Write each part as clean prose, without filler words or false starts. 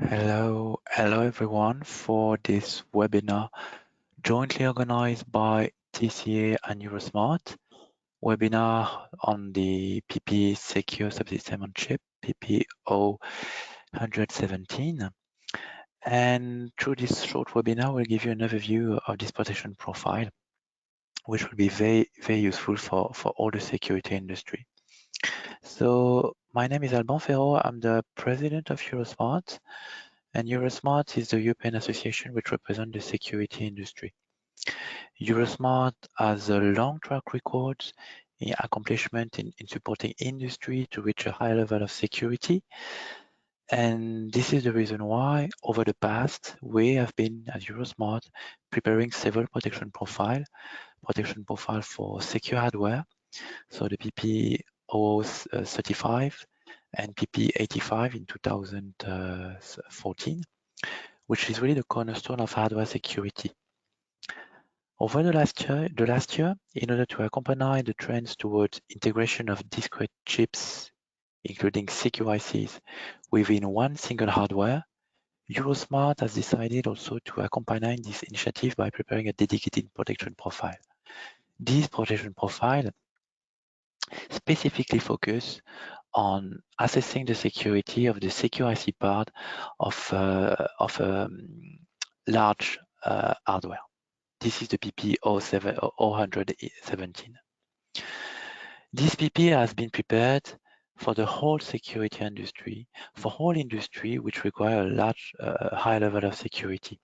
Hello everyone for this webinar jointly organized by TCA and Eurosmart, webinar on the PP Secure Subsystem on Chip, PP 0117. And through this short webinar, we'll give you an overview of this protection profile, which will be very useful for all the security industry. So my name is Alban Ferro. I'm the president of Eurosmart. And Eurosmart is the European association which represents the security industry. Eurosmart has a long track record in accomplishment in supporting industry to reach a high level of security. And this is the reason why, over the past, we have been, at Eurosmart, preparing several protection profile for secure hardware, so the PP 0035 and PP 85 in 2014, which is really the cornerstone of hardware security. Over the last year, in order to accompany the trends towards integration of discrete chips, including secure ICs, within one single hardware, Eurosmart has decided also to accompany this initiative by preparing a dedicated protection profile. This protection profile specifically focuses on assessing the security of the secure IC part of large hardware. This is the PP 0117. This PP has been prepared for the whole security industry, for whole industry which require a large, high level of security.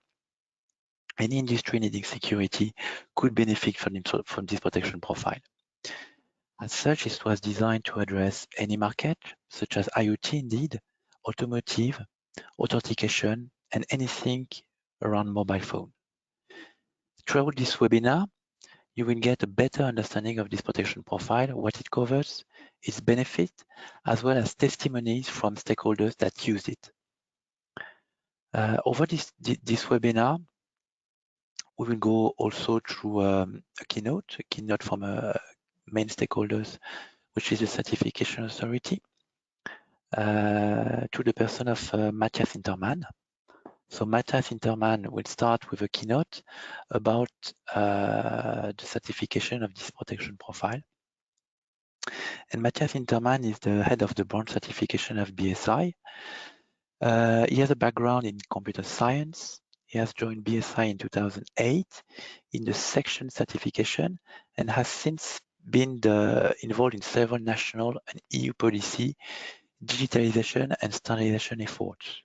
Any industry needing security could benefit from this protection profile. As such, it was designed to address any market, such as IoT indeed, automotive, authentication, and anything around mobile phone. Throughout this webinar, you will get a better understanding of this protection profile, what it covers, its benefit, as well as testimonies from stakeholders that use it. Over this webinar, we will go also through a keynote from main stakeholders, which is the certification authority, to the person of Matthias Hintermann. So Matthias Hintermann will start with a keynote about the certification of this protection profile. And Matthias Hintermann is the head of the branch certification of BSI. He has a background in computer science. He has joined BSI in 2008 in the section certification and has since been involved in several national and EU policy, digitalization and standardization efforts.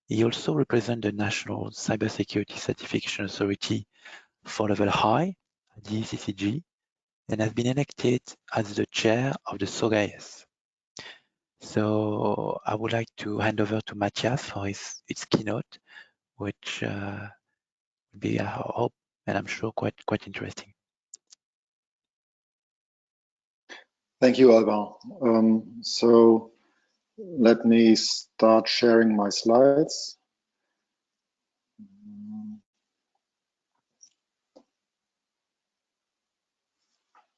He also represents the National Cybersecurity Certification Authority for level high at the ECCG and has been elected as the chair of the SOGAS. So I would like to hand over to Matthias for his keynote, which will be, I hope, and I'm sure, quite interesting. Thank you, Alban. So let me start sharing my slides.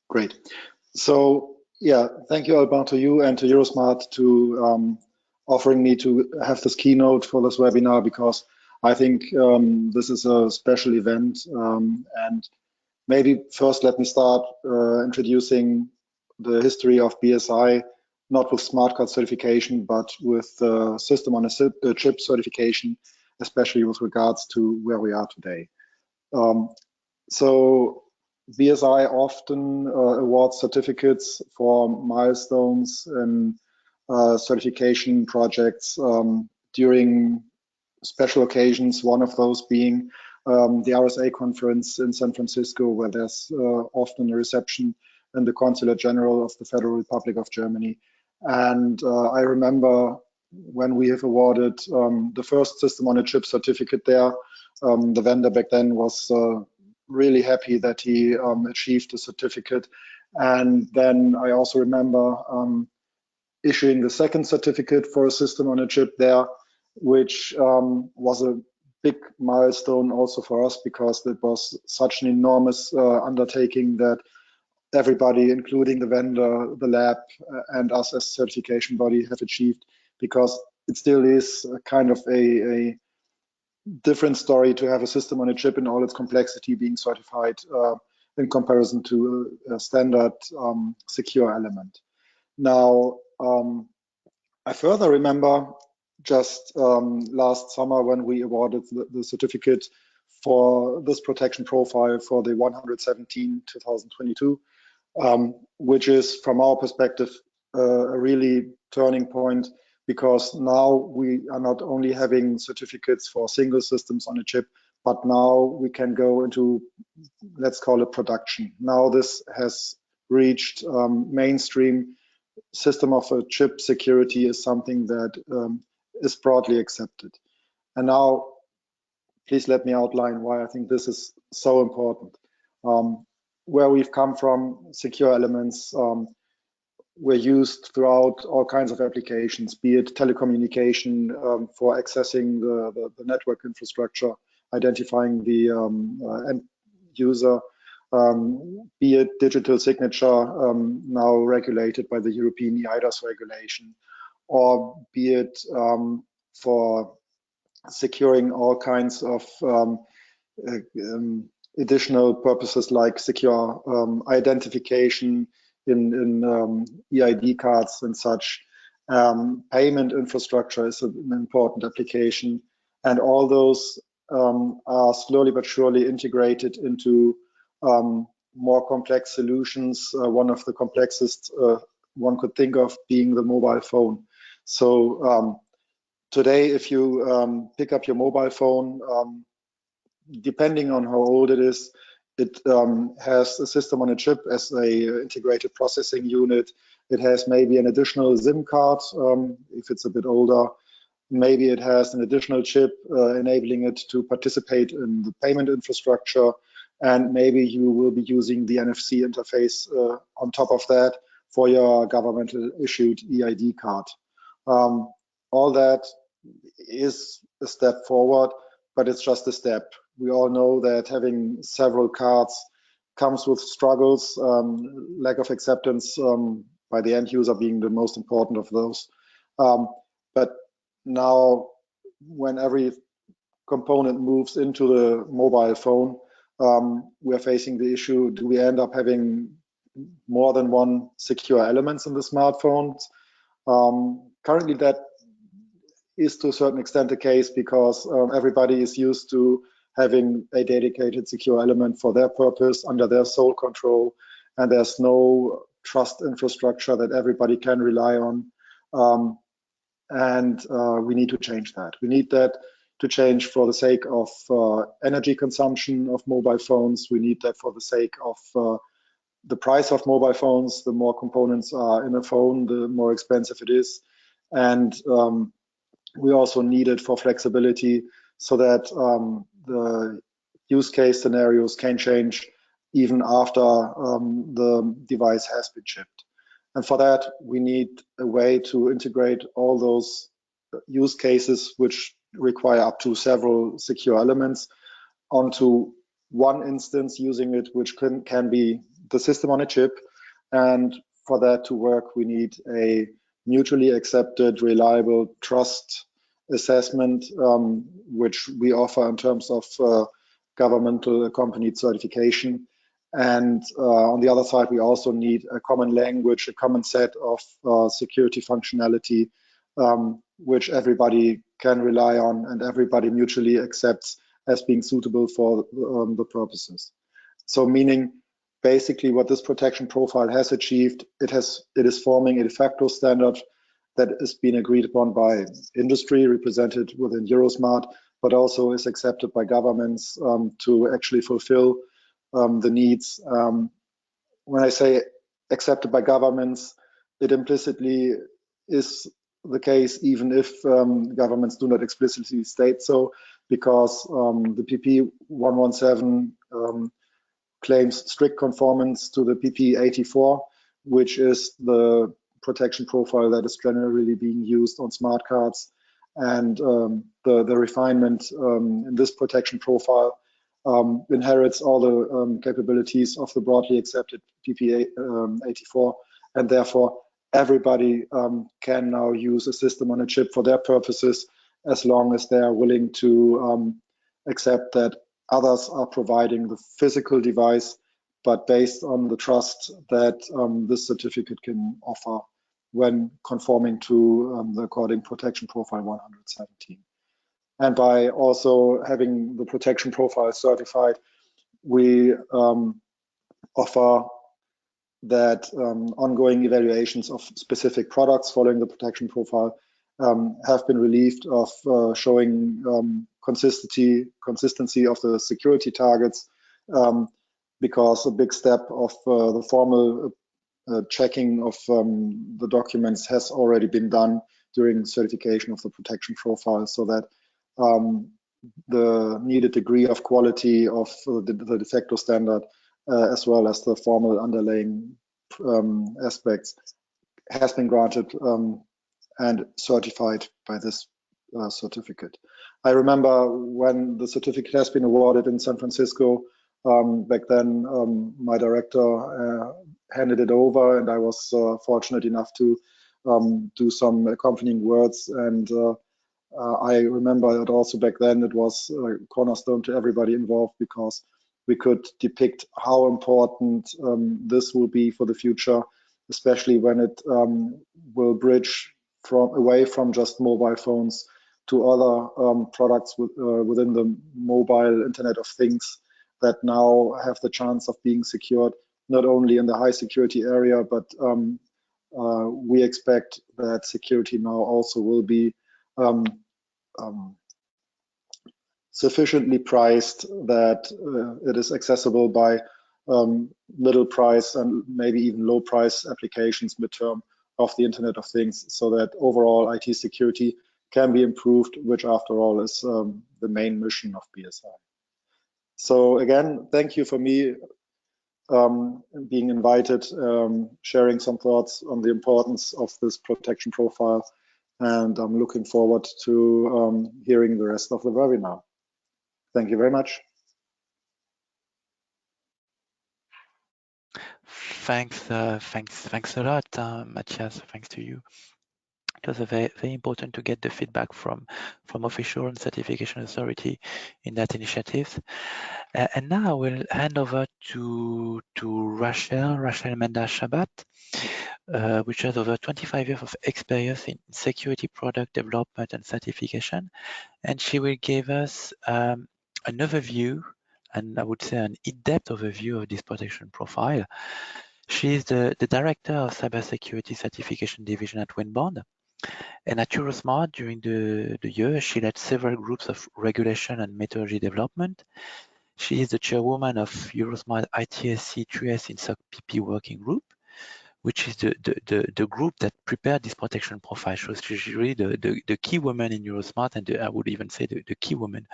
Great. So yeah, thank you, Alban, to you and to Eurosmart to offering me to have this keynote for this webinar, because I think this is a special event. And maybe first let me start introducing the history of BSI, not with smart card certification, but with the system on a chip certification, especially with regards to where we are today. So BSI often awards certificates for milestones in certification projects during special occasions, one of those being the RSA conference in San Francisco, where there's often a reception in the Consulate General of the Federal Republic of Germany. And I remember when we have awarded the first system on a chip certificate there, the vendor back then was really happy that he achieved the certificate. And then I also remember issuing the second certificate for a system on a chip there, which was a big milestone also for us, because it was such an enormous undertaking that everybody, including the vendor, the lab, and us as certification body, have achieved, because it still is kind of a different story to have a system on a chip in all its complexity being certified in comparison to a standard secure element. Now, I further remember just last summer when we awarded the certificate for this protection profile for the 117/2022, which is, from our perspective, a really turning point, because now we are not only having certificates for single systems on a chip, but now we can go into, let's call it, production. Now this has reached mainstream. System of a chip security is something that is broadly accepted. And now, please let me outline why I think this is so important. Where we've come from, secure elements were used throughout all kinds of applications, be it telecommunication for accessing the network infrastructure, identifying the end user, be it digital signature, now regulated by the European eIDAS regulation, or be it for securing all kinds of additional purposes like secure identification in EID cards and such. Payment infrastructure is an important application, and all those are slowly but surely integrated into more complex solutions. One of the complexest one could think of being the mobile phone. So today, if you pick up your mobile phone, depending on how old it is, it has a system on a chip as a integrated processing unit. It has maybe an additional SIM card if it's a bit older. Maybe it has an additional chip enabling it to participate in the payment infrastructure. And maybe you will be using the NFC interface on top of that for your governmental issued EID card. All that is a step forward, but it's just a step. We all know that having several cards comes with struggles, lack of acceptance by the end user being the most important of those. But now, when every component moves into the mobile phone, we're facing the issue, do we end up having more than one secure elements in the smartphones? Currently, that is to a certain extent the case, because everybody is used to having a dedicated secure element for their purpose under their sole control, and there's no trust infrastructure that everybody can rely on. We need to change that. We need that to change for the sake of energy consumption of mobile phones. We need that for the sake of the price of mobile phones. The more components are in a phone, the more expensive it is. And we also need it for flexibility, so that the use case scenarios can change even after the device has been shipped. And for that, we need a way to integrate all those use cases which require up to several secure elements onto one instance, using it, which can be the system on a chip. And for that to work, we need a mutually accepted, reliable trust assessment, which we offer in terms of governmental accompanied certification. And on the other side, we also need a common language, a common set of security functionality, which everybody can rely on and everybody mutually accepts as being suitable for the purposes. So meaning, basically, what this protection profile has achieved, it is forming a de facto standard that is being agreed upon by industry, represented within Eurosmart, but also is accepted by governments to actually fulfill the needs. When I say accepted by governments, it implicitly is the case, even if governments do not explicitly state so, because the PP 117 claims strict conformance to the PP 84, which is the protection profile that is generally being used on smart cards. And the refinement in this protection profile inherits all the capabilities of the broadly accepted PP 84, and therefore everybody can now use a system on a chip for their purposes, as long as they are willing to accept that others are providing the physical device, but based on the trust that this certificate can offer when conforming to the according protection profile 117. And by also having the protection profile certified, we offer that ongoing evaluations of specific products following the protection profile have been relieved of showing consistency of the security targets, because a big step of the formal checking of the documents has already been done during certification of the protection profile, so that the needed degree of quality of the de facto standard, as well as the formal underlying aspects, has been granted and certified by this certificate. I remember when the certificate has been awarded in San Francisco, back then my director handed it over, and I was fortunate enough to do some accompanying words, and I remember that also back then it was a cornerstone to everybody involved, because we could depict how important this will be for the future, especially when it will bridge away from just mobile phones to other products within the mobile Internet of Things that now have the chance of being secured, not only in the high security area, but we expect that security now also will be sufficiently priced that it is accessible by middle price and maybe even low price applications midterm of the Internet of Things, so that overall IT security can be improved, which after all is the main mission of BSI. So again, thank you for me being invited, sharing some thoughts on the importance of this protection profile, and I'm looking forward to hearing the rest of the webinar. Thank you very much. Thanks a lot, Matthias. Thanks to you. It was very important to get the feedback from official and certification authority in that initiative. And now I will hand over to Rachel Menda-Shabat, which has over 25 years of experience in security product development and certification, and she will give us an overview, and I would say an in-depth overview of this protection profile. She is the Director of Cybersecurity Certification Division at Winbond. And at Eurosmart, during the year, she led several groups of regulation and methodology development. She is the chairwoman of Eurosmart ITSC 3S in SOC PP working group, which is the group that prepared this protection profile. So she's really the key woman in Eurosmart, and I would even say the key woman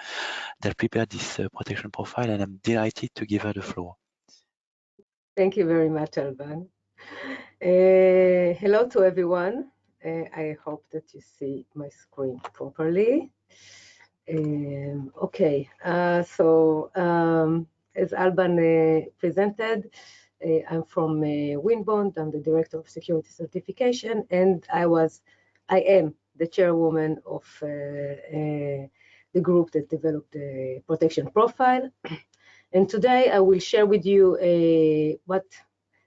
that prepared this protection profile, and I'm delighted to give her the floor. Thank you very much, Alban. Hello to everyone. I hope that you see my screen properly. Okay, so as Alban presented, I'm from Winbond. I'm the Director of Security Certification, and I am the chairwoman of the group that developed the protection profile. And today I will share with you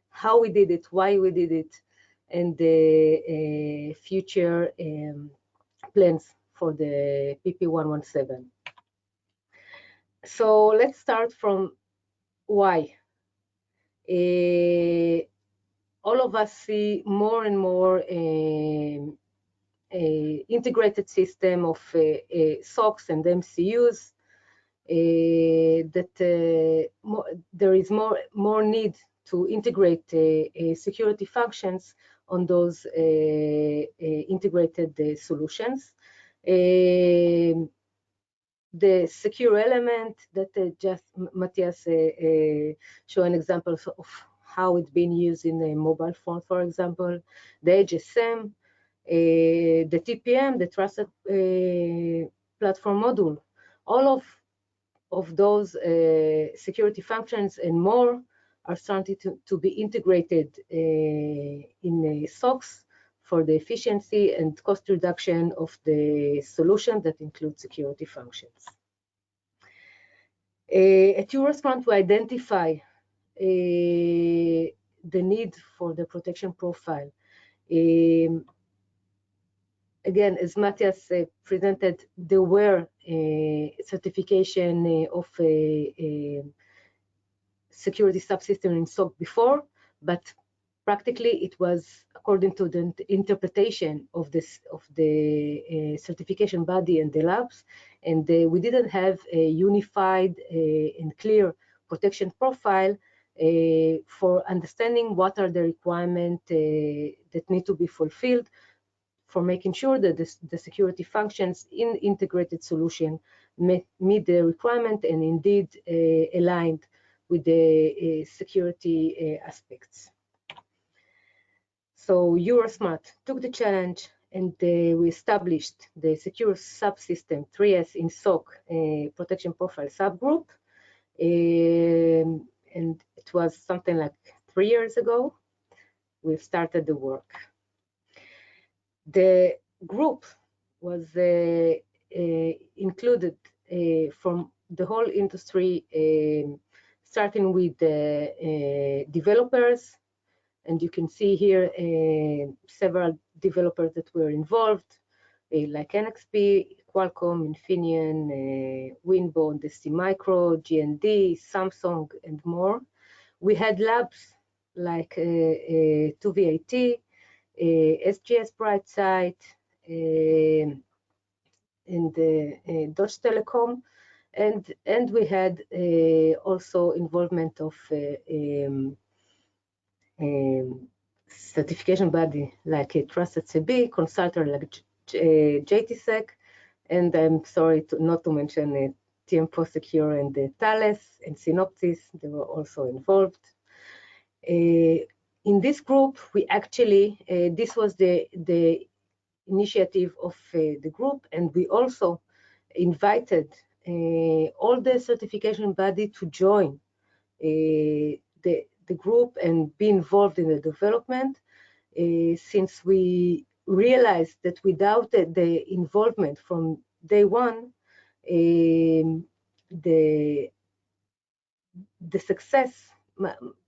how we did it, why we did it, and the future plans for the PP117. So let's start from why. All of us see more and more integrated system of SOCs and MCUs, that there is more need to integrate security functions on those integrated solutions. The secure element that just Matthias showed an example of how it's been used in a mobile phone, for example, the HSM, the TPM, the Trusted Platform Module, all of those security functions and more are starting to be integrated in SOCs for the efficiency and cost reduction of the solution that includes security functions. At Eurosmart, we identify the need for the protection profile. Again, as Matthias presented, there were certification of security subsystem in SOC before, but practically it was according to the interpretation of the certification body and the labs, and we didn't have a unified and clear protection profile for understanding what are the requirements that need to be fulfilled for making sure that the security functions in integrated solution meet the requirement and indeed aligned with the security aspects. So Eurosmart took the challenge and we established the secure subsystem 3S in SOC protection profile subgroup. And it was something like 3 years ago. We started the work. The group was included from the whole industry, starting with the developers, and you can see here several developers that were involved, like NXP, Qualcomm, Infineon, Winbond, STMicro, G&D, Samsung, and more. We had labs like 2VAT, SGS Brightsight, and Deutsche Telekom, and we had also involvement of certification body like a Trusted CB, consultant like JTSEC, and I'm sorry not to mention TM Prosecure and Thales and Synopsys. They were also involved. In this group, we actually, this was the initiative of the group, and we also invited all the certification body to join the group and be involved in the development, since we realized that without the involvement from day one, the success,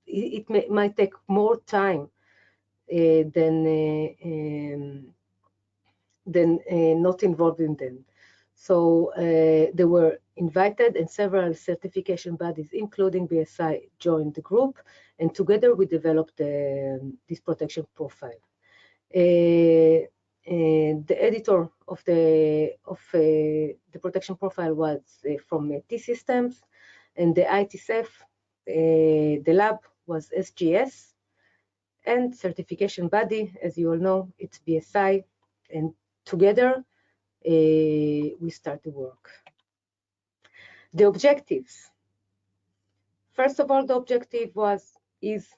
it might take more time than not involved in them. So they were invited, and several certification bodies, including BSI, joined the group, and together we developed this protection profile. The editor of the protection profile was from T-Systems, and the ITSF, the lab was SGS, and certification body, as you all know, it's BSI, and together we start the work. The objectives. First of all, the objective is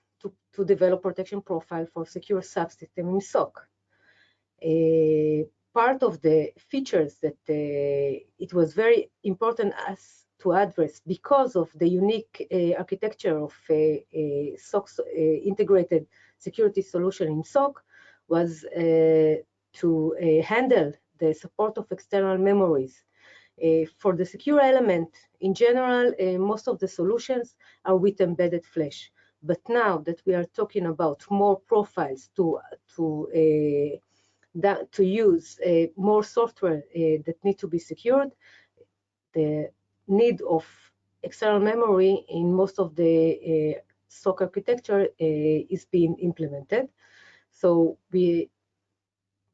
to develop protection profile for secure subsystem in SOC. Part of the features that it was very important as to address because of the unique architecture of SOC integrated security solution in SOC was to handle the support of external memories. For the secure element, in general, most of the solutions are with embedded flash. But now that we are talking about more profiles to use more software that need to be secured, the need of external memory in most of the SOC architecture is being implemented. So we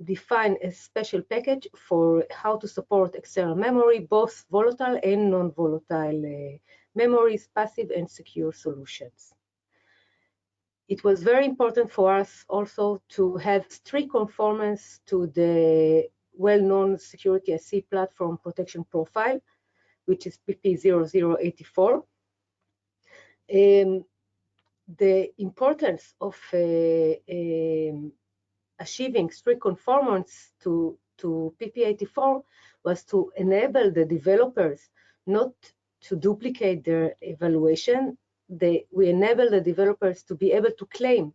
define a special package for how to support external memory, both volatile and non-volatile memories, passive and secure solutions. It was very important for us also to have strict conformance to the well-known security IC platform protection profile, which is PP 0084. The importance of achieving strict conformance to PP84 was to enable the developers not to duplicate their evaluation. We enable the developers to be able to claim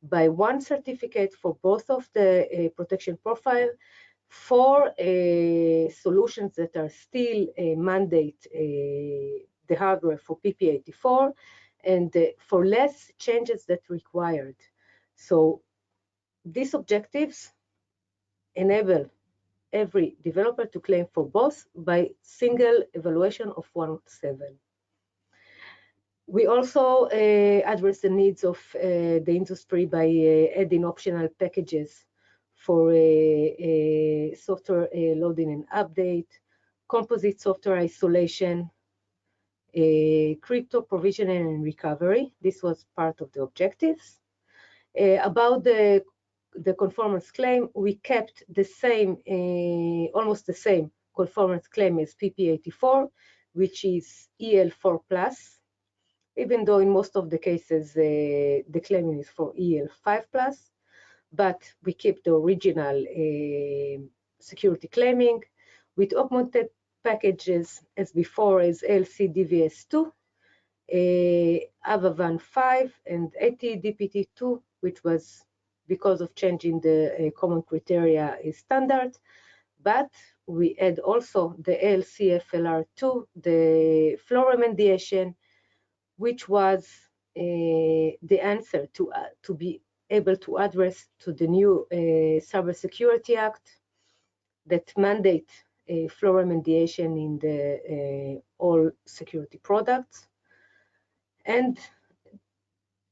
buy one certificate for both of the protection profile. For solutions that are still mandate the hardware for PP84, and for less changes that required. So these objectives enable every developer to claim for both by single evaluation of 1.7. We also address the needs of the industry by adding optional packages for software loading and update, composite software isolation, crypto provisioning and recovery. This was part of the objectives. About the conformance claim, we kept the same, almost the same conformance claim as PP84, which is EL4+, even though in most of the cases the claiming is for EL5+, but we keep the original security claiming with augmented packages as before as LCDVS2, AVAVAN 5, and ATDPT2, which was because of changing the common criteria standard, but we add also the LCFLR2, the flaw remediation, which was the answer to be able to address to the new Cybersecurity Act that mandate flaw remediation in the all security products. And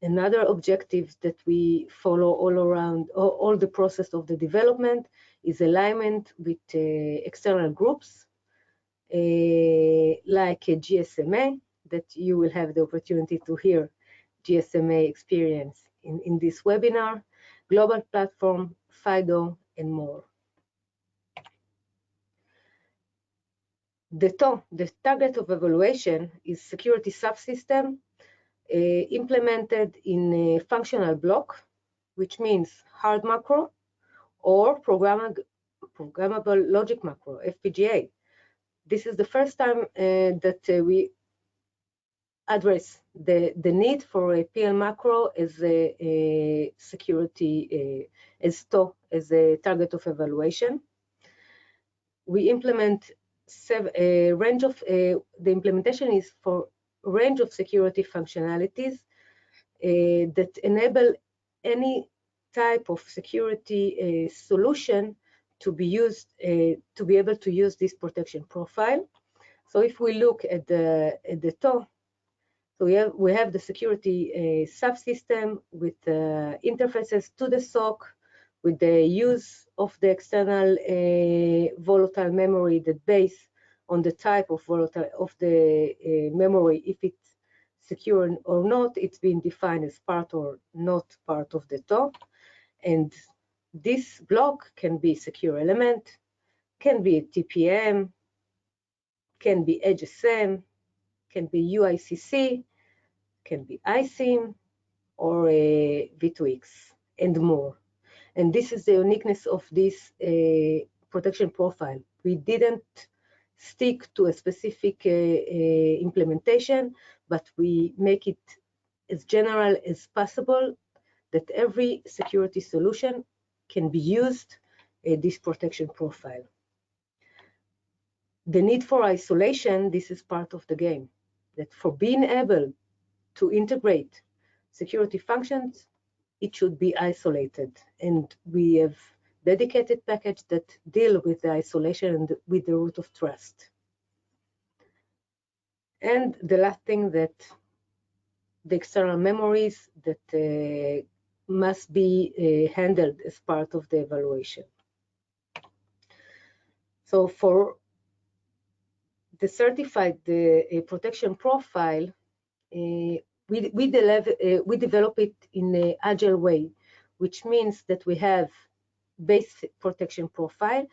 another objective that we follow all around all the process of the development is alignment with external groups like GSMA, that you will have the opportunity to hear GSMA experience in this webinar, Global Platform, FIDO, and more. The target of evaluation is security subsystem implemented in a functional block, which means hard macro or programmable logic macro, FPGA. This is the first time that we address the need for a PL macro as a security, as a target of evaluation. We implement a range of, the implementation is for a range of security functionalities that enable any type of security solution to be used, to be able to use this protection profile. So if we look at the top, so we have the security subsystem with interfaces to the SOC, with the use of the external volatile memory that based on the type of volatile of the memory, if it's secure or not, it's been defined as part or not part of the top. And this block can be secure element, can be a TPM, can be HSM, can be UICC, can be ISIM, or a V2X, and more. And this is the uniqueness of this protection profile. We didn't stick to a specific implementation, but we make it as general as possible that every security solution can be used this protection profile. The need for isolation, this is part of the game, that for being able to integrate security functions, it should be isolated. And we have dedicated package that deal with the isolation and with the root of trust. And the last thing, that the external memories that must be handled as part of the evaluation. So for the certified protection profile, we develop it in an agile way, which means that we have base protection profile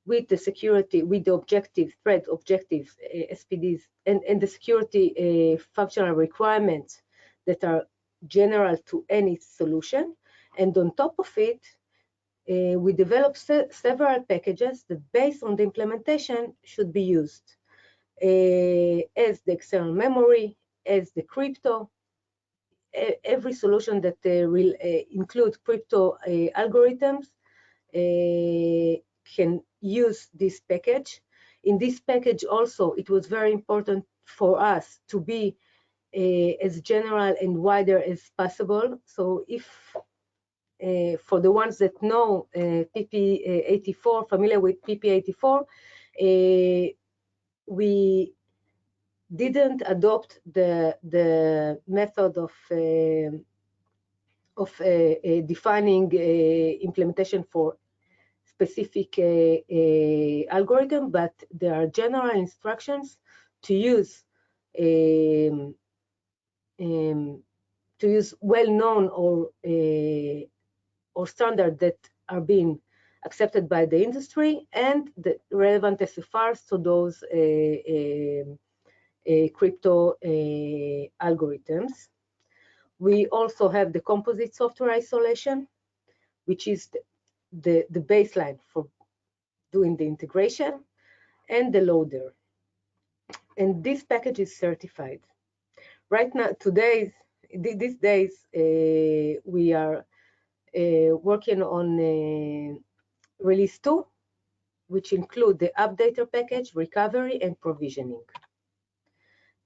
with the security, with the objective, threat objectives, SPDs, and the security functional requirements that are general to any solution. And on top of it, we develop several packages that, based on the implementation, should be used as the external memory, as the crypto, every solution that will include crypto algorithms can use this package. In this package also, it was very important for us to be as general and wider as possible. So if for the ones that know PP84, familiar with PP84, we didn't adopt the method of defining implementation for specific algorithm, but there are general instructions to use well-known or standard that are being accepted by the industry and the relevant SFRs to those crypto algorithms. We also have the composite software isolation, which is the baseline for doing the integration, and the loader. And this package is certified. Right now, these days, we are working on release 2, which include the updater package, recovery, and provisioning.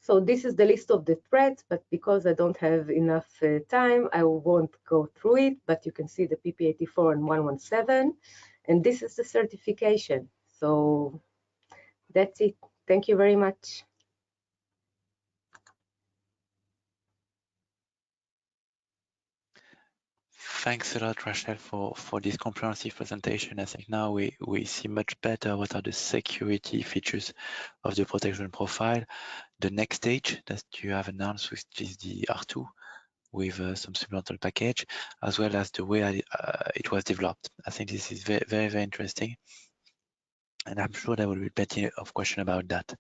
So this is the list of the threads, but because I don't have enough time, I won't go through it, but you can see the PP84 and 117, and this is the certification. So that's it. Thank you very much. Thanks a lot, Rachel, for this comprehensive presentation. I think now we see much better what are the security features of the protection profile. The next stage that you have announced, which is the R2 with some supplemental package, as well as the way it was developed. I think this is very, very, very interesting. And I'm sure there will be plenty of questions about that.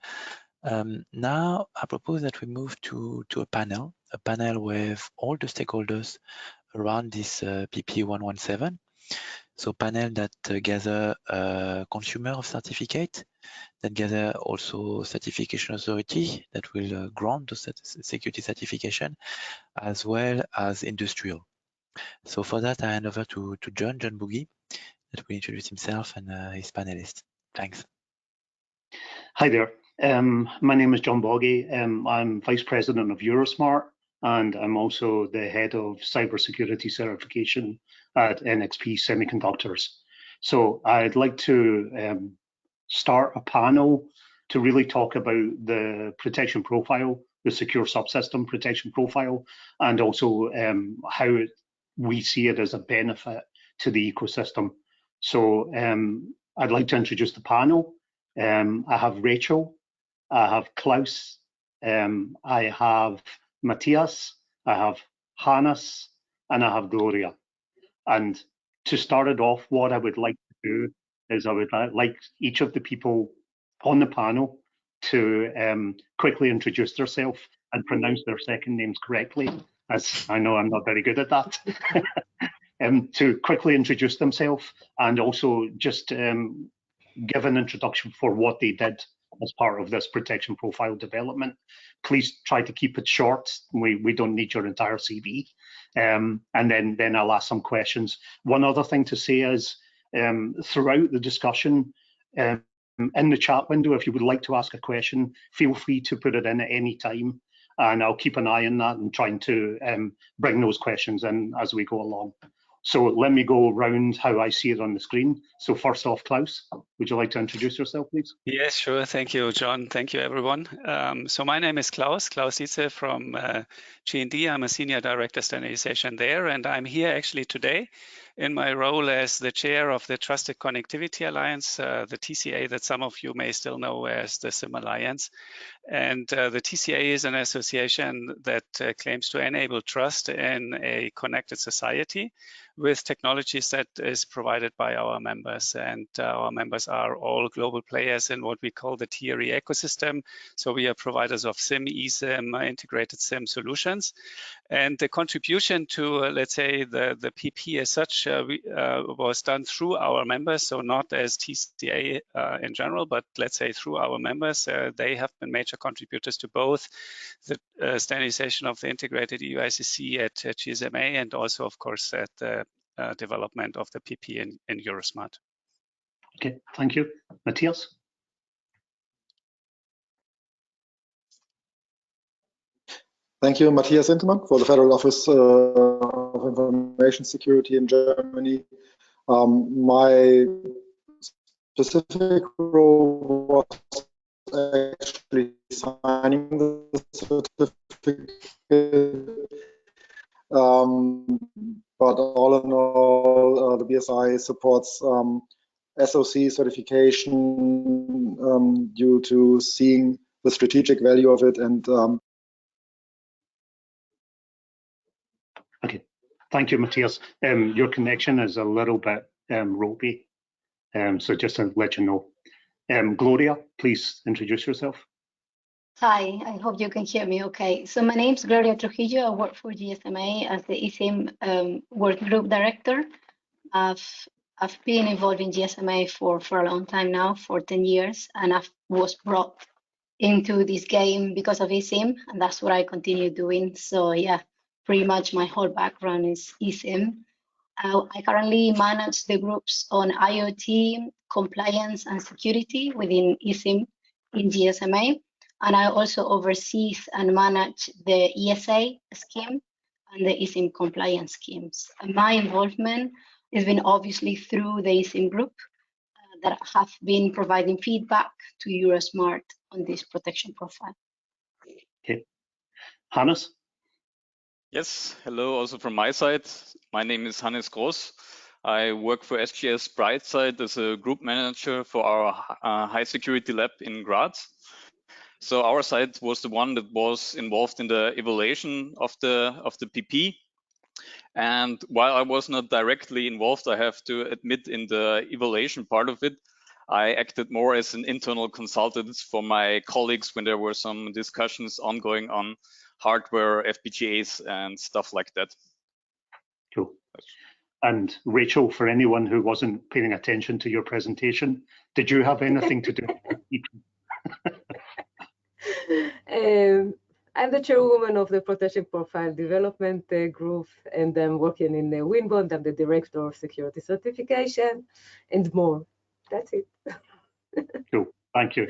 Now, I propose that we move to a panel with all the stakeholders around this PP117. So panel that gather consumer of certificate, that gather also certification authority that will grant the security certification, as well as industrial. So for that, I hand over to John Boogie, that will introduce himself and his panelists. Thanks. Hi there. My name is John Boggy. I'm Vice President of Eurosmart, and I'm also the Head of Cybersecurity Certification at NXP Semiconductors. So I'd like to start a panel to really talk about the protection profile, the secure subsystem protection profile, and also how we see it as a benefit to the ecosystem. So I'd like to introduce the panel. I have Rachel, I have Klaus, I have Matthias, I have Hannes, and I have Gloria. And to start it off, what I would like to do is I would like each of the people on the panel to quickly introduce themselves and pronounce their second names correctly, as I know I'm not very good at that. To quickly introduce themselves and also just give an introduction for what they did as part of this protection profile development. Please try to keep it short. We don't need your entire CV. And then I'll ask some questions. One other thing to say is throughout the discussion, in the chat window, if you would like to ask a question, feel free to put it in at any time. And I'll keep an eye on that and trying to bring those questions in as we go along. So let me go around how I see it on the screen. So first off, Klaus, would you like to introduce yourself, please? Yes, sure. Thank you, John. Thank you, everyone. So my name is Klaus Dietze from G&D. I'm a Senior Director Standardization there, and I'm here actually today in my role as the chair of the Trusted Connectivity Alliance, the TCA that some of you may still know as the SIM Alliance. And the TCA is an association that claims to enable trust in a connected society, with technologies that is provided by our members. And our members are all global players in what we call the TRE ecosystem. So we are providers of SIM, eSIM, integrated SIM solutions. And the contribution to, let's say, the PP as such was done through our members, so not as TCA in general, but let's say through our members. They have been major contributors to both the standardization of the integrated EUICC at GSMA and also, of course, at the development of the PP in Eurosmart. Okay, thank you. Matthias? Thank you, Matthias Intermann, for the Federal Office of Information Security in Germany. My specific role was actually signing the certificate, but all in all, the BSI supports SOC certification due to seeing the strategic value of it and Okay, thank you, Matthias. Your connection is a little bit ropey, so just to let you know. Gloria, please introduce yourself. Hi, I hope you can hear me okay. So my name is Gloria Trujillo. I work for GSMA as the eSIM work group director. I've been involved in GSMA for a long time now, for 10 years, and I was brought into this game because of eSIM, and that's what I continue doing. So yeah, pretty much my whole background is eSIM. I currently manage the groups on IoT, compliance, and security within eSIM in GSMA. And I also oversee and manage the ESA scheme and the eSIM compliance schemes. And my involvement has been obviously through the eSIM group that have been providing feedback to Eurosmart on this protection profile. Okay. Hannes? Yes, hello also from my side. My name is Hannes Gross. I work for SGS Brightside as a group manager for our high security lab in Graz. So our side was the one that was involved in the evaluation of the PP. And while I was not directly involved, I have to admit, in the evaluation part of it, I acted more as an internal consultant for my colleagues when there were some discussions ongoing on hardware, FPGAs, and stuff like that. Cool. And Rachel, for anyone who wasn't paying attention to your presentation, did you have anything to do with EP? I'm the chairwoman of the Protection Profile Development Group, and I'm working in the Winbond. I'm the director of security certification and more. That's it. Cool, thank you.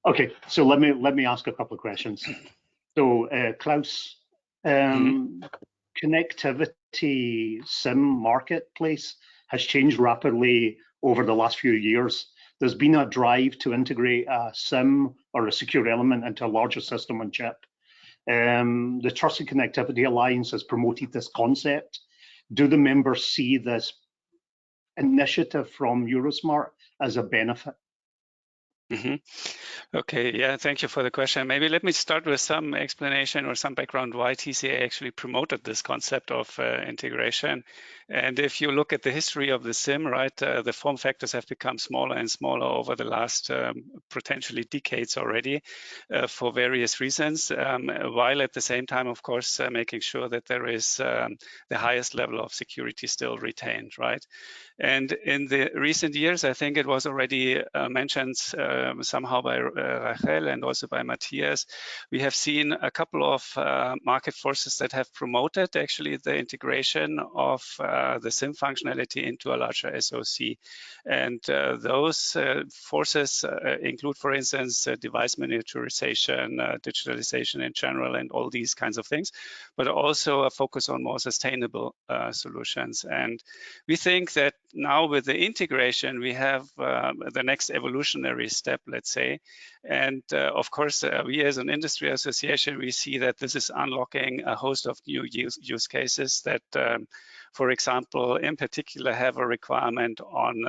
Okay, so let me ask a couple of questions. So Klaus, connectivity SIM marketplace has changed rapidly over the last few years. There's been a drive to integrate a SIM or a secure element into a larger system on chip. The Trusted Connectivity Alliance has promoted this concept. Do the members see this initiative from Eurosmart as a benefit? Okay, yeah, thank you for the question. Maybe let me start with some explanation or some background why TCA actually promoted this concept of integration. And if you look at the history of the SIM, right, the form factors have become smaller and smaller over the last potentially decades already for various reasons, while at the same time, of course, making sure that there is the highest level of security still retained, right? And in the recent years, I think it was already mentioned somehow by Rachel and also by Matthias, we have seen a couple of market forces that have promoted actually the integration of the SIM functionality into a larger SoC. And those forces include, for instance, device miniaturization, digitalization in general, and all these kinds of things, but also a focus on more sustainable solutions. And we think that now with the integration, we have the next evolutionary step, let's say. And of course, we as an industry association, we see that this is unlocking a host of new use cases that for example, in particular, have a requirement on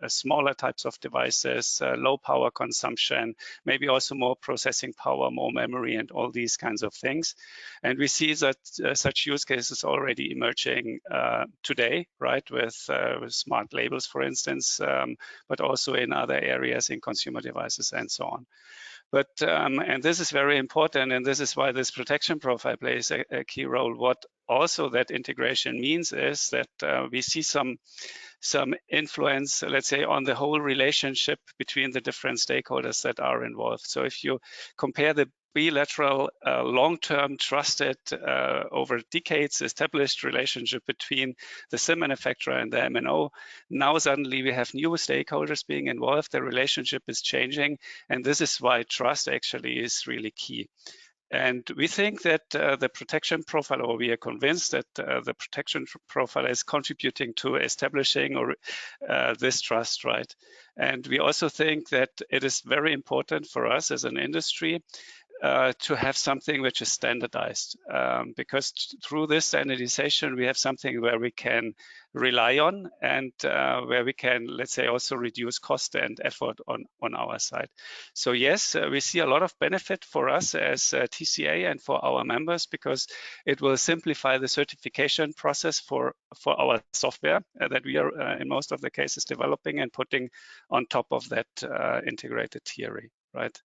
smaller types of devices, low power consumption, maybe also more processing power, more memory, and all these kinds of things. And we see that such use cases already emerging today, right, with smart labels, for instance, but also in other areas in consumer devices and so on. But and this is very important, and this is why this protection profile plays a key role. What also that integration means is that we see some influence, let's say, on the whole relationship between the different stakeholders that are involved. So if you compare the bilateral, long-term, trusted, over decades established relationship between the SIM manufacturer and the MNO, now suddenly we have new stakeholders being involved, the relationship is changing, and this is why trust actually is really key. And we think that the protection profile, or we are convinced that the protection profile is contributing to establishing or this trust, right? And we also think that it is very important for us as an industry to have something which is standardized, because through this standardization, we have something where we can rely on and where we can, let's say, also reduce cost and effort on our side. So yes, we see a lot of benefit for us as TCA and for our members, because it will simplify the certification process for our software that we are in most of the cases developing and putting on top of that integrated theory, right?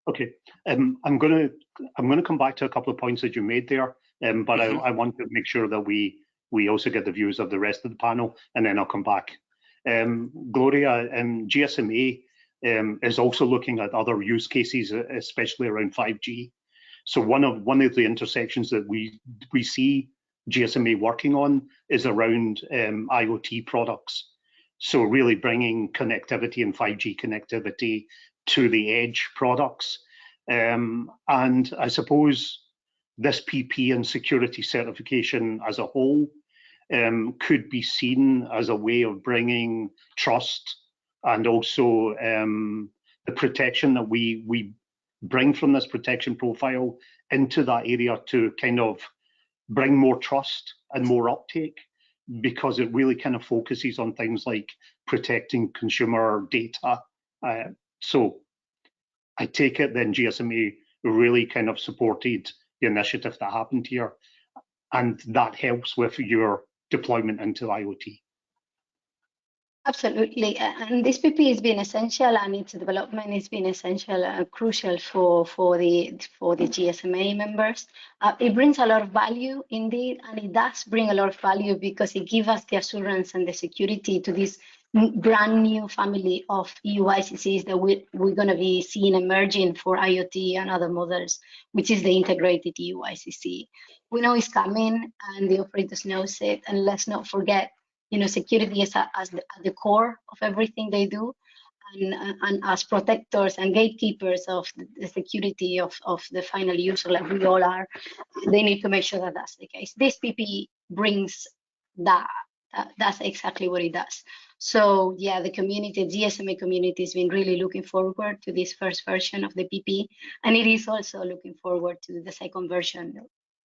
Okay, I'm going to come back to a couple of points that you made there, but I want to make sure that we also get the views of the rest of the panel, and then I'll come back. Gloria, GSMA is also looking at other use cases, especially around 5G. So one of the intersections that we see GSMA working on is around IoT products. So really bringing connectivity and 5G connectivity to the edge products. And I suppose this PP and security certification as a whole could be seen as a way of bringing trust and also the protection that we bring from this protection profile into that area to kind of bring more trust and more uptake, because it really kind of focuses on things like protecting consumer data. So I take it then GSMA really kind of supported the initiative that happened here, and that helps with your deployment into IoT. Absolutely, and this PP has been essential, and its development has been essential and crucial for the GSMA members. It brings a lot of value indeed, and it does bring a lot of value because it gives us the assurance and the security to this brand new family of UICCs that we're going to be seeing emerging for IoT and other models, which is the integrated UICC. We know it's coming, and the operators know it, and let's not forget, you know, security is at the core of everything they do, and as protectors and gatekeepers of the security of the final user, like we all are, they need to make sure that that's the case. This PP brings that. That's exactly what it does. So yeah, the community, the GSMA community, has been really looking forward to this first version of the PP, and it is also looking forward to the second version,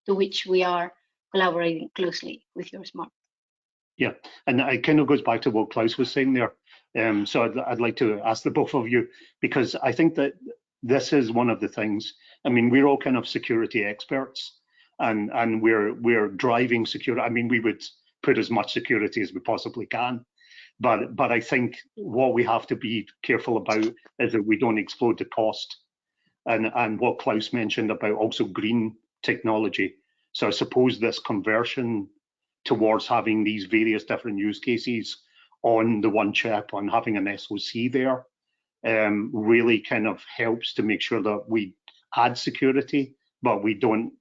to which we are collaborating closely with Eurosmart. Yeah, and it kind of goes back to what Klaus was saying there. So I'd like to ask the both of you, because I think that this is one of the things. I mean, we're all kind of security experts, and we're driving security. I mean, we would put as much security as we possibly can, but I think what we have to be careful about is that we don't explode the cost, and what Klaus mentioned about also green technology. So I suppose this conversion towards having these various different use cases on the one chip, on having an SoC there, really kind of helps to make sure that we add security, but we don't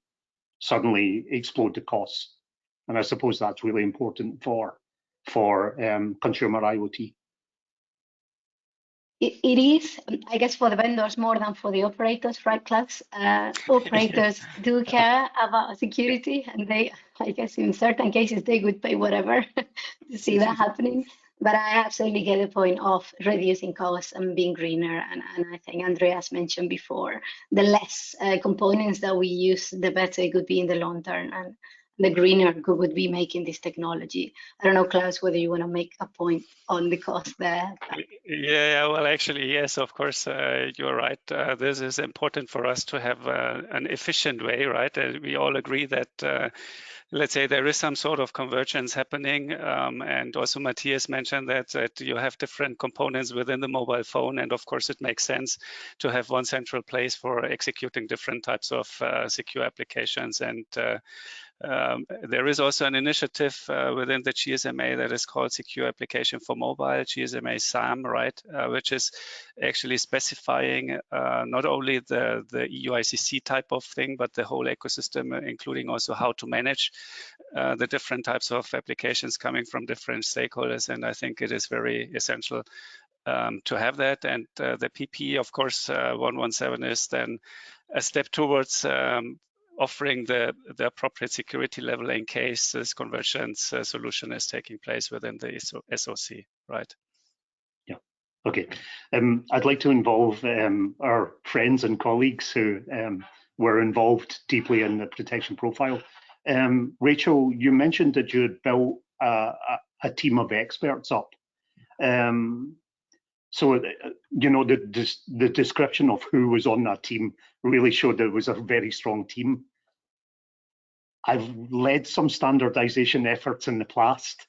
suddenly explode the costs. And I suppose that's really important for consumer IoT. It is, I guess, for the vendors more than for the operators, right, Klaus? Operators do care about security, and they, I guess, in certain cases, they would pay whatever to see that happening. But I absolutely get the point of reducing costs and being greener. And I think Andreas mentioned before, the less components that we use, the better it could be in the long term. And the greener we would be making this technology. I don't know, Klaus, whether you want to make a point on the cost there. Yeah, well, actually, yes, of course, you're right. This is important for us to have an efficient way, right? We all agree that, let's say, there is some sort of convergence happening. And also Matthias mentioned that you have different components within the mobile phone. And of course, it makes sense to have one central place for executing different types of secure applications. And there is also an initiative within the GSMA that is called Secure Application for Mobile, GSMA SAM, right, which is actually specifying not only the EUICC type of thing, but the whole ecosystem, including also how to manage the different types of applications coming from different stakeholders. And I think it is very essential to have that. And the PP, of course, 117 is then a step towards offering the appropriate security level in case this convergence solution is taking place within the SOC, right? Yeah, okay. I'd like to involve our friends and colleagues who were involved deeply in the protection profile. Rachel, you mentioned that you had built a team of experts up. So, you know, the description of who was on that team really showed that it was a very strong team. I've led some standardization efforts in the past.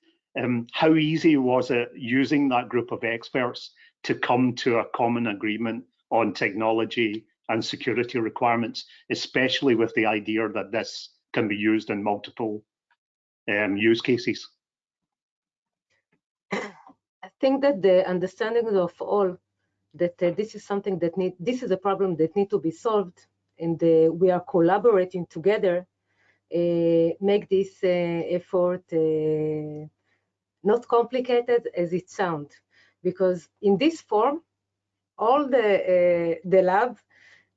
How easy was it using that group of experts to come to a common agreement on technology and security requirements, especially with the idea that this can be used in multiple use cases? I think that the understanding of all that this is something that this is a problem that needs to be solved, and we are collaborating together, make this effort not complicated as it sounds, because in this form, all the lab,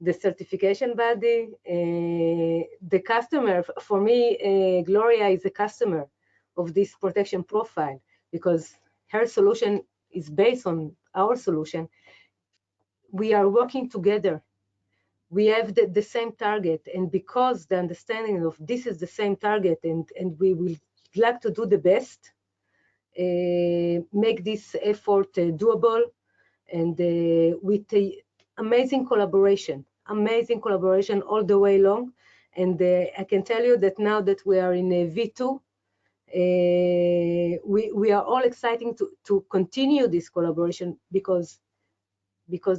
the certification body, the customer, for me, Gloria is a customer of this protection profile, because her solution is based on our solution. We are working together. We have the same target, and because the understanding of this is the same target, and we will like to do the best, make this effort doable, and with amazing collaboration all the way long. And I can tell you that now that we are in a V2, we are all excited to continue this collaboration, because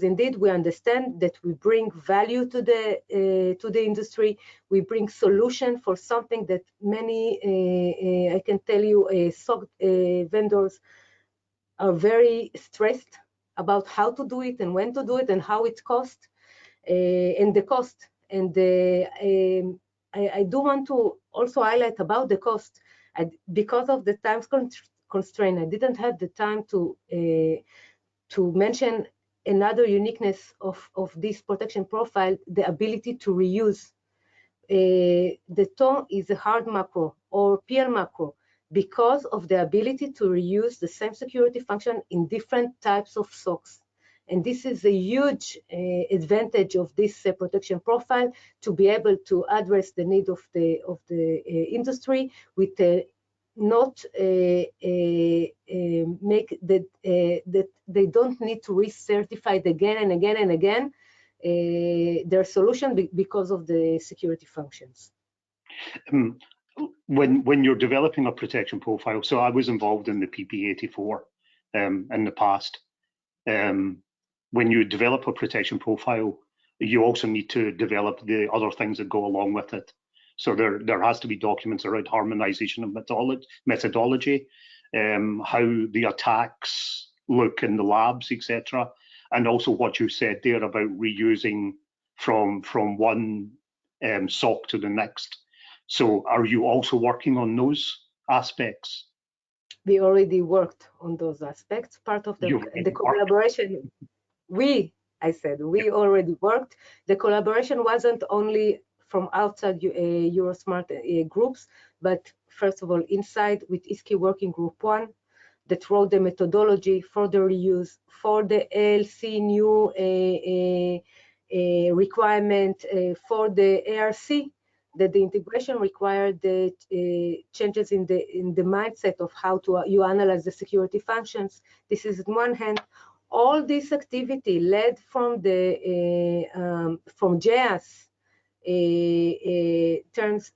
indeed we understand that we bring value to the industry. We bring solution for something that many, I can tell you, SOC vendors are very stressed about how to do it and when to do it and how it costs, and the cost. And I do want to also highlight about the cost. Because of the time constraint, I didn't have the time to mention another uniqueness of this protection profile, the ability to reuse. The TOM is a hard macro or PL macro because of the ability to reuse the same security function in different types of SOCs. And this is a huge advantage of this protection profile, to be able to address the need of the industry with not make that they don't need to recertify it again and again and again their solution because of the security functions. When you're developing a protection profile, so I was involved in the PP84 in the past. When you develop a protection profile, you also need to develop the other things that go along with it. So there has to be documents around harmonization of methodology, how the attacks look in the labs, etc., and also what you said there about reusing from one SOC to the next. So are you also working on those aspects? We already worked on those aspects. Part of the collaboration, we already worked. The collaboration wasn't only from outside Eurosmart groups, but first of all, inside with ISKI Working Group 1, that wrote the methodology for the reuse, for the ALC new requirement, for the ARC, that the integration required the changes in the mindset of how to you analyze the security functions. This is on one hand. All this activity led from the from JAS terms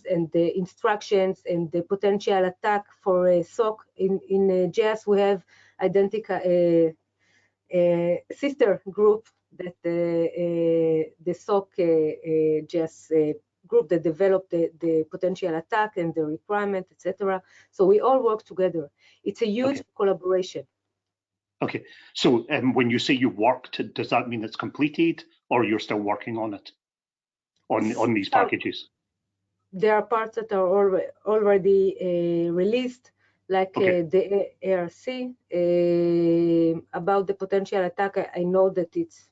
and the instructions and the potential attack for a SOC. In JAS we have identical sister group that the SOC JAS group that developed the potential attack and the requirement, etc. So we all work together. It's a huge collaboration. Okay, so when you say you worked, does that mean it's completed, or you're still working on it, on these packages? There are parts that are already released, like the ARC. About the potential attack, I know that it's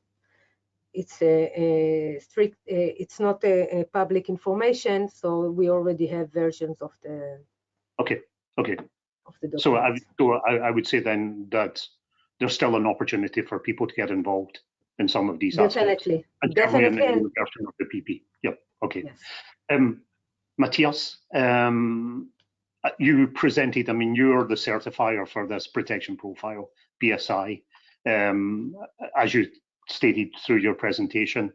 a strict, it's not a public information, so we already have versions of the. Okay. Of the so I would say then that there's still an opportunity for people to get involved in some of these aspects. Definitely. In the new version of the PP. Yep. Okay. Yes. Matthias, you presented, I mean, you're the certifier for this protection profile, BSI. As you stated through your presentation,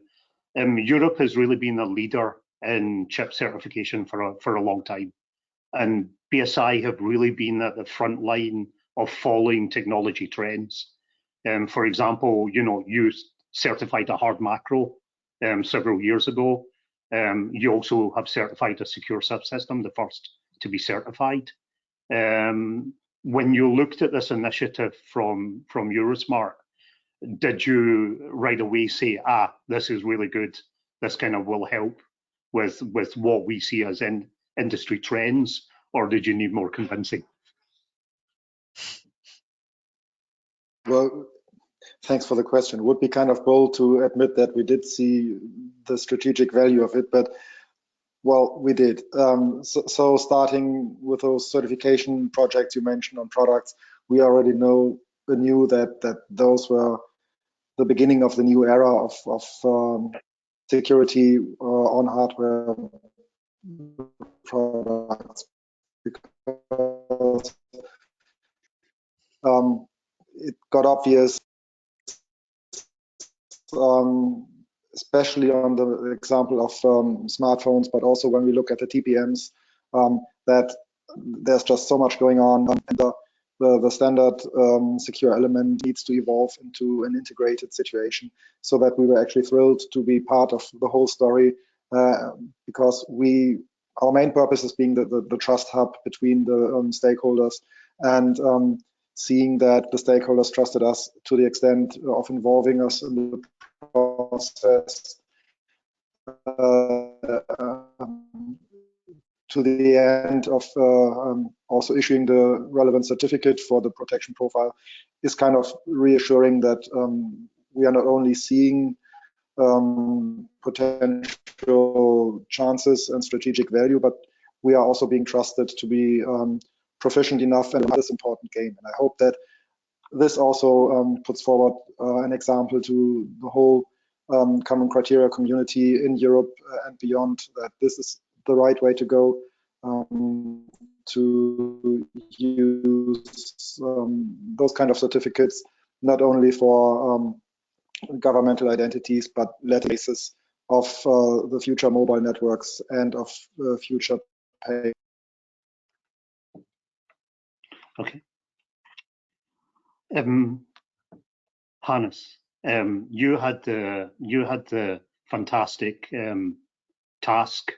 Europe has really been a leader in chip certification for a long time. And BSI have really been at the front line of following technology trends. For example, you certified a hard macro several years ago. You also have certified a secure subsystem, the first to be certified. When you looked at this initiative from Eurosmart, did you right away say, this is really good, this kind of will help with what we see as industry trends, or did you need more convincing? Well, thanks for the question. It would be kind of bold to admit that we did see the strategic value of it, but well, we did. So starting with those certification projects you mentioned on products, we already knew that those were the beginning of the new era of security on hardware products, because it got obvious, especially on the example of smartphones, but also when we look at the TPMs, that there's just so much going on, and the standard secure element needs to evolve into an integrated situation, so that we were actually thrilled to be part of the whole story, because our main purpose is being the trust hub between the stakeholders, and seeing that the stakeholders trusted us to the extent of involving us in the process to the end of also issuing the relevant certificate for the protection profile is kind of reassuring that we are not only seeing potential chances and strategic value, but we are also being trusted to be proficient enough in this important game. And I hope that this also puts forward an example to the whole common criteria community in Europe and beyond, that this is the right way to go, to use those kind of certificates, not only for governmental identities, but databases of the future mobile networks and of future pay. Okay. Hannes, you had the fantastic task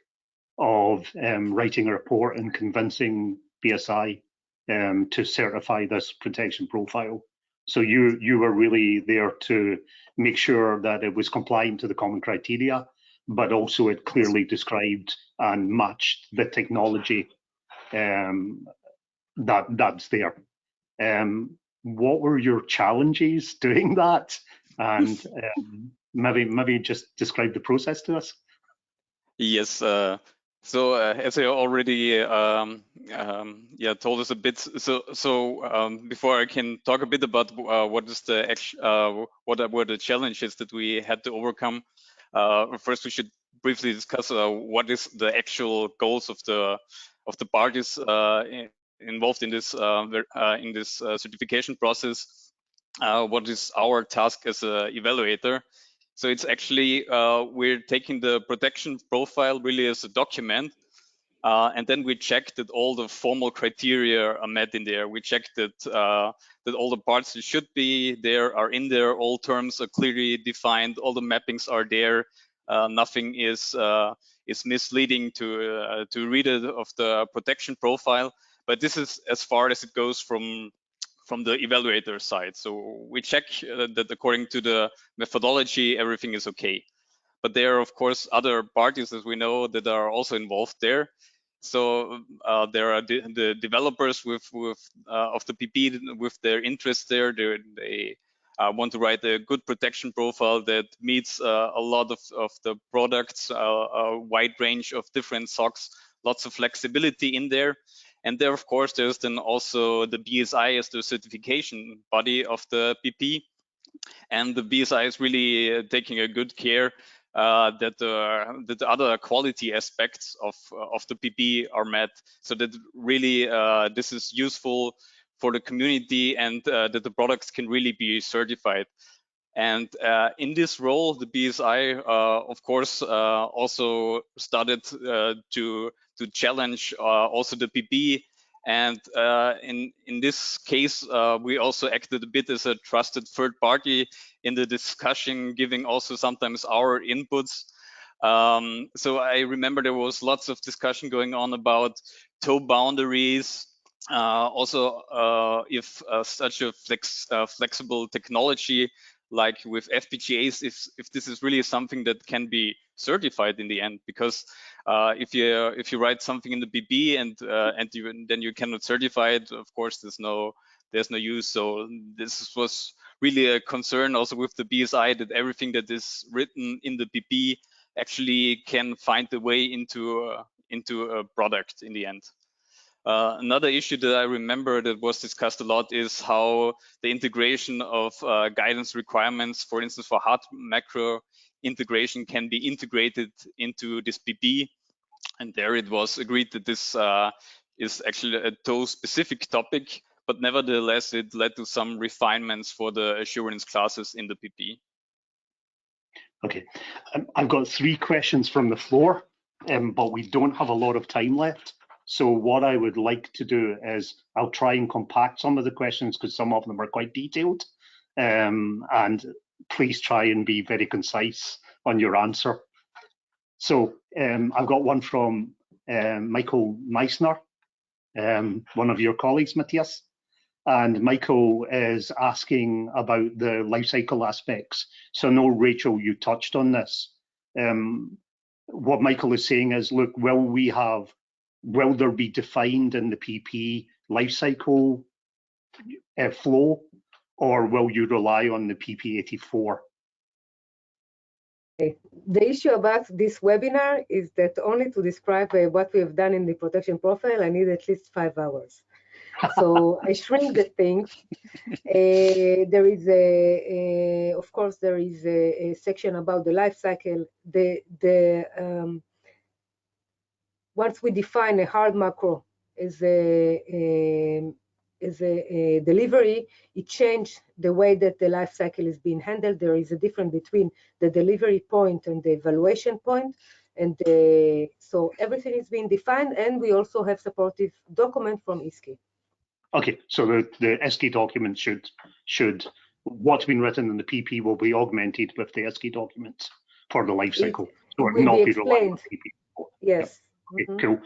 of writing a report and convincing BSI to certify this protection profile. So you were really there to make sure that it was compliant to the common criteria, but also it clearly described and matched the technology that's there. What were your challenges doing that? And maybe just describe the process to us. Yes. So as I already told us a bit, so before I can talk a bit about what is the what were the challenges that we had to overcome, first we should briefly discuss what is the actual goals of the parties involved in this certification process. What is our task as an evaluator? So it's actually we're taking the protection profile really as a document, and then we check that all the formal criteria are met in there. We check that that all the parts that should be there are in there, all terms are clearly defined, all the mappings are there. Nothing is misleading to reader of the protection profile. But this is as far as it goes from the evaluator side. So we check that according to the methodology, everything is okay. But there are, of course, other parties, as we know, that are also involved there. So there are the developers of the PP with their interest there. They want to write a good protection profile that meets a lot of the products, a wide range of different SOCs, lots of flexibility in there. And there, of course, there's then also the BSI as the certification body of the PP. And the BSI is really taking a good care that the other quality aspects of the PP are met, so that really this is useful for the community, and that the products can really be certified. And in this role, the BSI, of course, also started to challenge also the PP. And in this case, we also acted a bit as a trusted third party in the discussion, giving also sometimes our inputs. So I remember there was lots of discussion going on about toe boundaries, also if such a flexible technology like with FPGAs, if this is really something that can be certified in the end, because if you write something in the PP and then you cannot certify it, of course there's no use. So this was really a concern also with the BSI, that everything that is written in the PP actually can find the way into a product in the end. Another issue that I remember that was discussed a lot is how the integration of guidance requirements, for instance, for hard macro integration, can be integrated into this PP. And there it was agreed that this is actually a toe-specific topic, but nevertheless, it led to some refinements for the assurance classes in the PP. Okay, I've got 3 questions from the floor, but we don't have a lot of time left. So what I would like to do is I'll try and compact some of the questions, because some of them are quite detailed. And please try and be very concise on your answer. So I've got one from Michael Meissner, one of your colleagues, Matthias. And Michael is asking about the life cycle aspects. So I know, Rachel, you touched on this. What Michael is saying is, look, will there be defined in the PP life cycle flow, or will you rely on the PP84? The issue about this webinar is that only to describe what we have done in the protection profile, I need at least 5 hours. So I shrink the thing. There is of course, there is a section about the life cycle. Once we define a hard macro as a delivery, it changed the way that the life cycle is being handled. There is a difference between the delivery point and the evaluation point. And so everything is being defined, and we also have supportive document from ISKI. Okay, so the ISKI document should what's been written in the PP will be augmented with the ISKI documents for the life cycle. So it will not be reliant on PP. Yes. Yep. Okay, cool.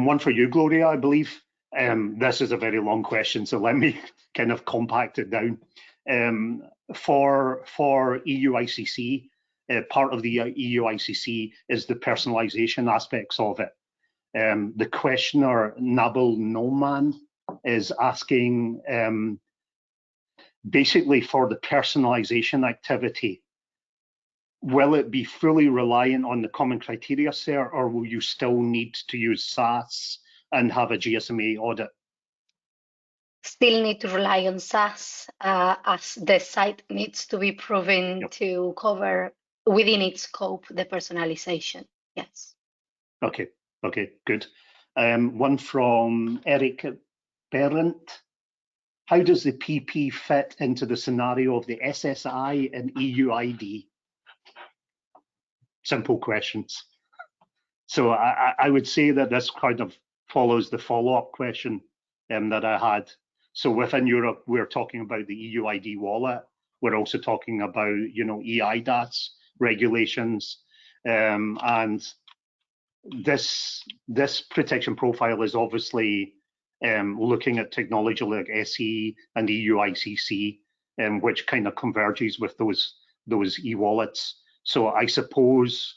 One for you, Gloria, I believe. This is a very long question, so let me kind of compact it down. For EU ICC, part of the EU ICC is the personalization aspects of it. The questioner, Nabil Noman, is asking basically for the personalization activity, will it be fully reliant on the common criteria set, or will you still need to use SAS and have a GSMA audit? Still need to rely on SAS as the site needs to be proven to cover within its scope, the personalization. Yes. Okay, good. One from Eric Berendt. How does the PP fit into the scenario of the SSI and EUID? Simple questions. So I would say that this kind of follows the follow-up question that I had. So within Europe, we're talking about the EUID wallet. We're also talking about, EIDAS regulations, and this protection profile is obviously looking at technology like SE and EUICC, which kind of converges with those e-wallets. So I suppose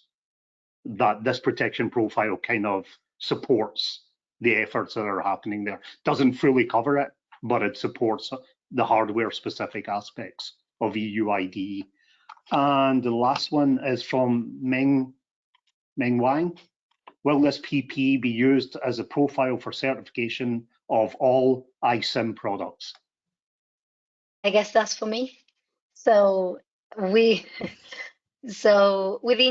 that this protection profile kind of supports the efforts that are happening there. Doesn't fully cover it, but it supports the hardware-specific aspects of EUID. And the last one is from Meng Wang. Will this PP be used as a profile for certification of all iSIM products? I guess that's for me. So within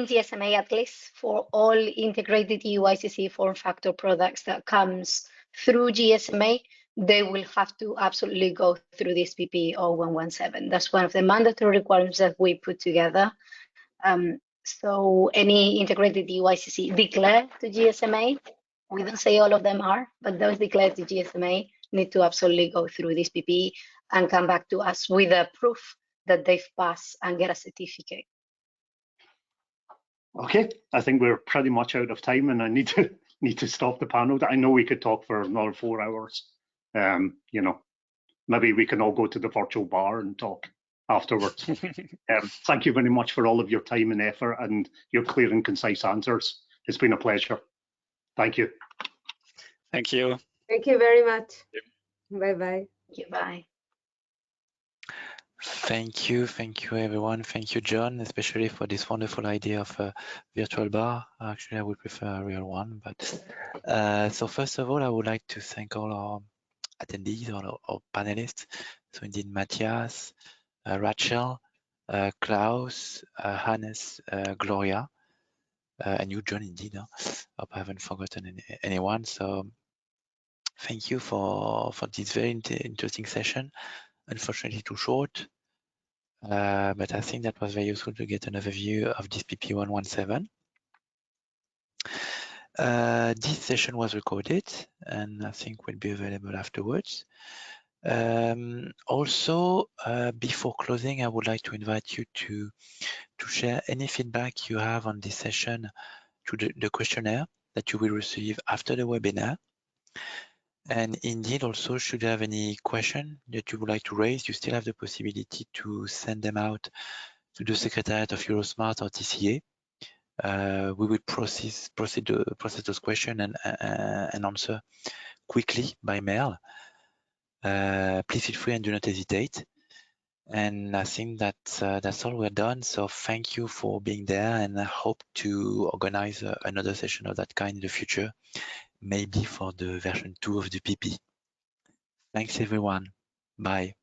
GSMA, at least for all integrated EUICC form factor products that comes through GSMA, they will have to absolutely go through this PP 0117. That's one of the mandatory requirements that we put together. So any integrated EUICC declared to GSMA, we don't say all of them are, but those declared to GSMA need to absolutely go through this PP and come back to us with a proof that they've passed and get a certificate. Okay, I think we're pretty much out of time, and I need to stop the panel. I know we could talk for another 4 hours. Maybe we can all go to the virtual bar and talk afterwards. Thank you very much for all of your time and effort and your clear and concise answers. It's been a pleasure. Thank you. Thank you. Thank you very much. Bye-bye. Thank you. Bye. Thank you everyone. Thank you, John, especially for this wonderful idea of a virtual bar. Actually, I would prefer a real one. But so first of all, I would like to thank all our attendees, all our panelists. So indeed, Matthias, Rachel, Klaus, Hannes, Gloria, and you, John, indeed. Hope I haven't forgotten anyone. So thank you for this very interesting session. Unfortunately too short, but I think that was very useful to get an overview of this PP 117. This session was recorded and I think will be available afterwards. Also, before closing, I would like to invite you to share any feedback you have on this session to the questionnaire that you will receive after the webinar. And indeed, also, should you have any question that you would like to raise, you still have the possibility to send them out to the Secretariat of Eurosmart or TCA. We will process those questions and answer quickly by mail. Please feel free and do not hesitate. And I think that's all we're done. So thank you for being there, and I hope to organize another session of that kind in the future, maybe for the version 2 of the PP. Thanks everyone. Bye.